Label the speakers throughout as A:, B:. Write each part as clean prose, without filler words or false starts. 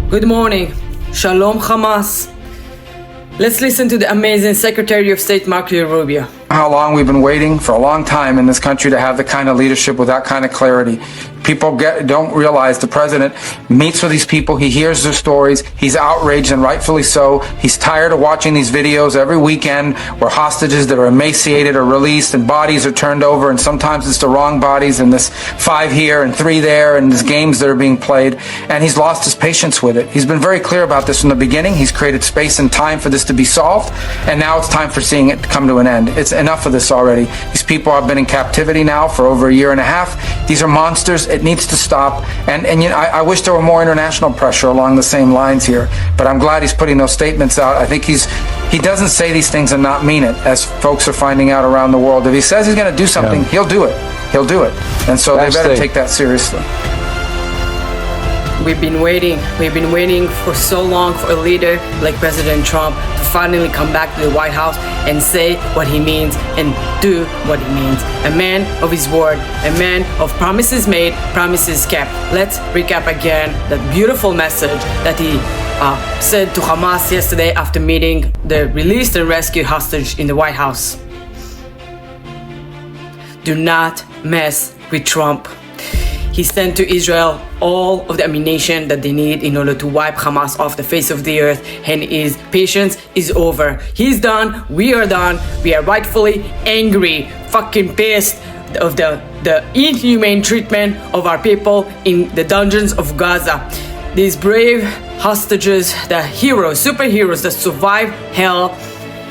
A: Good morning. Shalom Hamas. Let's listen to the amazing Secretary of State Marco Rubio.
B: How long we've been waiting for a long time in this country to have the kind of leadership with that kind of clarity. People don't realize the president meets with these people. He hears their stories. He's outraged, and rightfully so. He's tired of watching these videos every weekend where hostages that are emaciated are released and bodies are turned over, and sometimes it's the wrong bodies, and this 5 here and 3 there, and these games that are being played. And he's lost his patience with it. He's been very clear about this from the beginning. He's created space and time for this to be solved, and now it's time for seeing it come to an end. It's enough of this already. These people have been in captivity now for over a year and a half. These are monsters. It needs to stop. And you know, I wish there were more international pressure along the same lines here. But I'm glad he's putting those statements out. I think he doesn't say these things and not mean it, as folks are finding out around the world. If he says he's going to do something, he'll do it. He'll do it. And so they better take that seriously.
A: We've been waiting for so long for a leader like President Trump to finally come back to the White House and say what he means and do what he means. A man of his word, a man of promises made, promises kept. Let's recap again that beautiful message that he said to Hamas yesterday after meeting the released and rescued hostage in the White House. Do not mess with Trump. He sent to Israel all of the ammunition that they need in order to wipe Hamas off the face of the earth, and his patience is over. He's done, we are done, we are rightfully angry, fucking pissed of the inhumane treatment of our people in the dungeons of Gaza. These brave hostages, the heroes, superheroes that survived hell,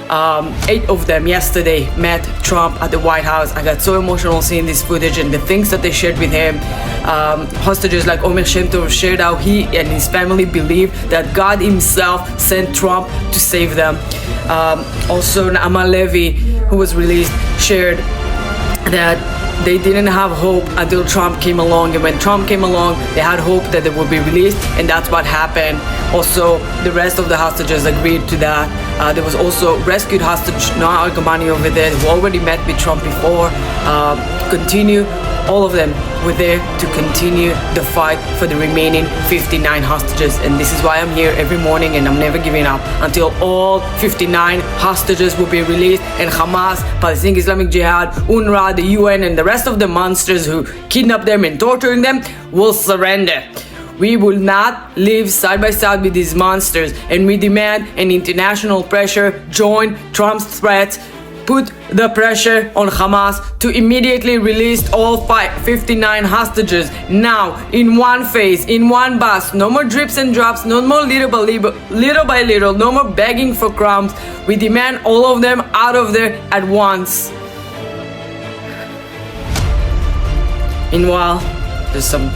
A: 8 of them yesterday met Trump at the White House. I got so emotional seeing this footage and the things that they shared with him. Hostages like Omer Shem Tov shared how he and his family believe that God himself sent Trump to save them. Also Naama Levy, who was released, shared that they didn't have hope until Trump came along, and when Trump came along they had hope that they would be released, and that's what happened. Also, the rest of the hostages agreed to that. There was also rescued hostage Noah Argamani over there who already met with Trump before. All of them were there to continue the fight for the remaining 59 hostages, and this is why I'm here every morning and I'm never giving up until all 59 hostages will be released, and Hamas, Palestinian Islamic Jihad, UNRWA, the UN, and the rest of the monsters who kidnap them and torturing them will surrender. We will not live side by side with these monsters, and we demand an international pressure. Join Trump's threats. Put the pressure on Hamas to immediately release all 59 hostages now, in one phase, in one bus. No more drips and drops, no more little by little, no more begging for crumbs. We demand all of them out of there at once. Meanwhile, there's some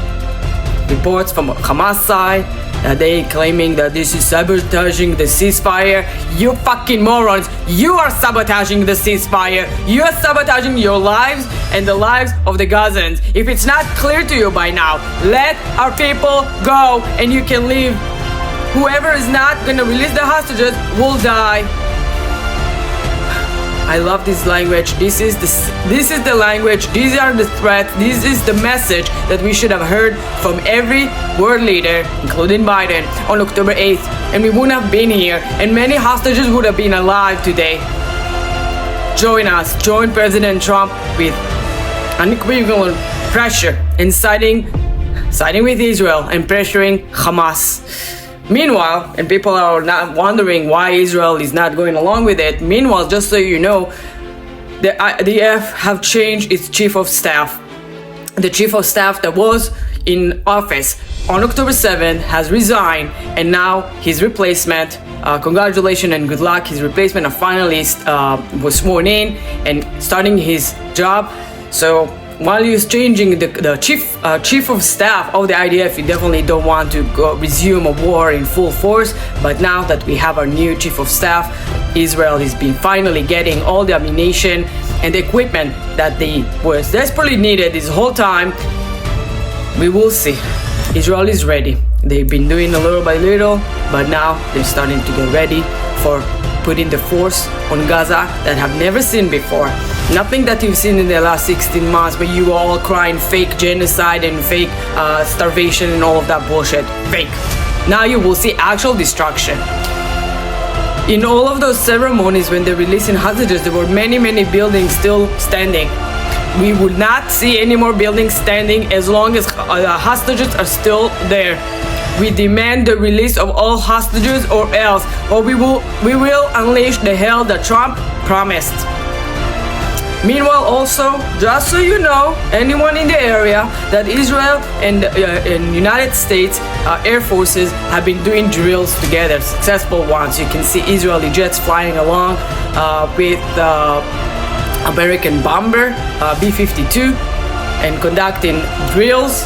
A: reports from Hamas side that they claiming that this is sabotaging the ceasefire. You fucking morons, you are sabotaging the ceasefire. You are sabotaging your lives and the lives of the Gazans. If it's not clear to you by now, let our people go and you can leave. Whoever is not gonna release the hostages will die. I love this language. This is the language. These are the threats. This is the message that we should have heard from every world leader, including Biden, on October 8th. And we wouldn't have been here, and many hostages would have been alive today. Join us. Join President Trump with unequivocal pressure and siding with Israel and pressuring Hamas. Meanwhile, and people are not wondering why Israel is not going along with it. Meanwhile, just so you know, the IDF have changed its chief of staff. The chief of staff that was in office on October 7th has resigned, and now his replacement, congratulations and good luck, his replacement finally was sworn in and starting his job. So while he's changing the chief of staff of the IDF, you definitely don't want to resume a war in full force. But now that we have our new chief of staff, Israel is finally getting all the ammunition and the equipment that they was desperately needed this whole time. We will see. Israel is ready. They've been doing a little by little, but now they're starting to get ready for putting the force on Gaza that have never seen before. Nothing that you've seen in the last 16 months where you all crying fake genocide and fake starvation and all of that bullshit. Fake. Now you will see actual destruction. In all of those ceremonies when they're releasing hostages, there were many buildings still standing. We will not see any more buildings standing as long as hostages are still there. We demand the release of all hostages or else, or we will unleash the hell that Trump promised. Meanwhile, also, just so you know, anyone in the area, that Israel and United States Air Forces have been doing drills together, successful ones. You can see Israeli jets flying along with American bomber B-52 and conducting drills.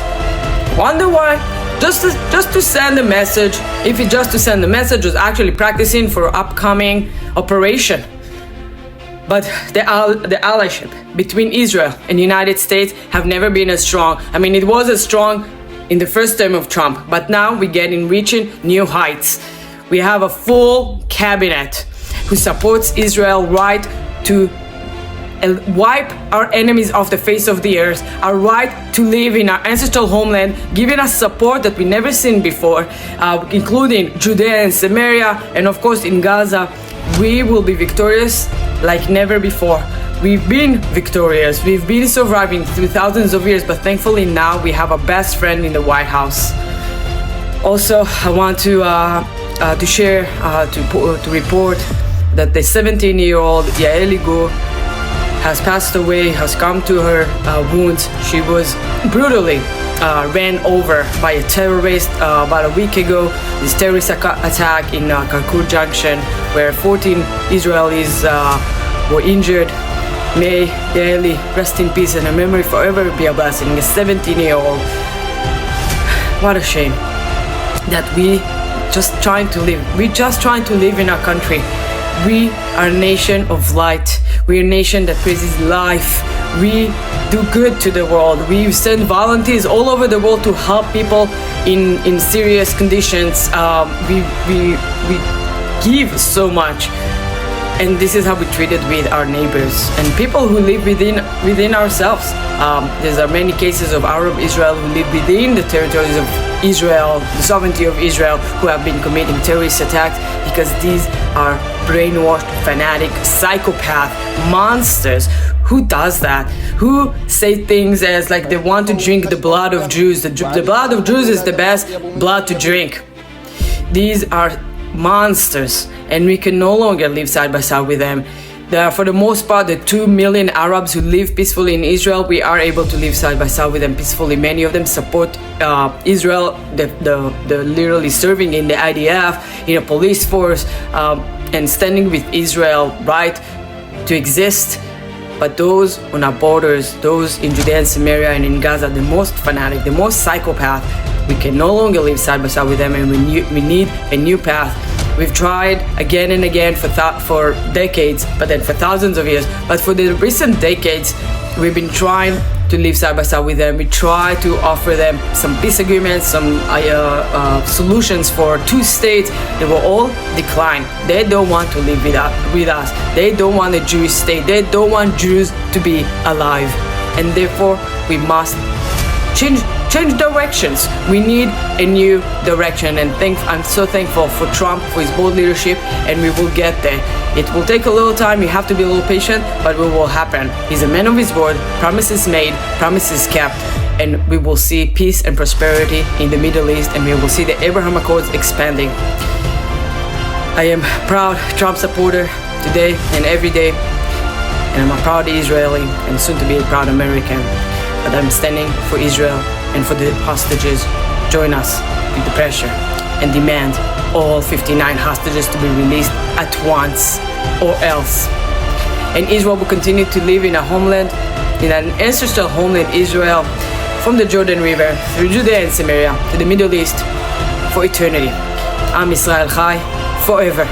A: Wonder why? Just to send a message. If it's just to send a message, was actually practicing for upcoming operation. But the allyship between Israel and the United States have never been as strong. I mean, it was as strong in the first term of Trump, but now we're reaching new heights. We have a full cabinet who supports Israel's right to wipe our enemies off the face of the earth, our right to live in our ancestral homeland, giving us support that we never seen before, including Judea and Samaria, and of course in Gaza. We will be victorious like never before. We've been victorious. We've been surviving through thousands of years, but thankfully now we have a best friend in the White House. Also, I want to share, to report that the 17-year-old Yaeli Gur has passed away, has come to her wounds. She was brutally ran over by a terrorist about a week ago. This terrorist attack in Karkur Junction, where 14 Israelis were injured. May Yaeli rest in peace and her memory forever be a blessing. A 17-year-old. What a shame that we just trying to live. We're just trying to live in our country. We are a nation of light. We're a nation that praises life. We do good to the world. We send volunteers all over the world to help people in serious conditions. We give so much. And this is how we treat it with our neighbors and people who live within ourselves. There are many cases of Arab Israel who live within the territories of Israel, the sovereignty of Israel, who have been committing terrorist attacks because these are brainwashed, fanatic, psychopath monsters. Who does that? Who say things as like they want to drink the blood of Jews? The blood of Jews is the best blood to drink. These are monsters, and we can no longer live side by side with them. For the most part, the 2 million Arabs who live peacefully in Israel, we are able to live side by side with them peacefully. Many of them support Israel, the literally serving in the IDF, in a police force, and standing with Israel right to exist. But those on our borders, those in Judea and Samaria and in Gaza, the most fanatic, the most psychopath, we can no longer live side by side with them, and we need a new path. We've tried again and again for decades, but then for thousands of years. But for the recent decades, we've been trying to live side by side with them. We try to offer them some peace agreements, some solutions for 2 states. They will all decline. They don't want to live with us. They don't want a Jewish state. They don't want Jews to be alive. And therefore, we must change directions. We need a new direction, and I'm so thankful for Trump, for his bold leadership, and we will get there. It will take a little time, you have to be a little patient, but it will happen. He's a man of his word, promises made, promises kept, and we will see peace and prosperity in the Middle East, and we will see the Abraham Accords expanding. I am a proud Trump supporter today and every day, and I'm a proud Israeli and soon to be a proud American. But I'm standing for Israel and for the hostages. Join us with the pressure and demand all 59 hostages to be released at once, or else. And Israel will continue to live in a homeland, in an ancestral homeland, Israel, from the Jordan River through Judea and Samaria to the Middle East for eternity. Am Israel Chai, forever.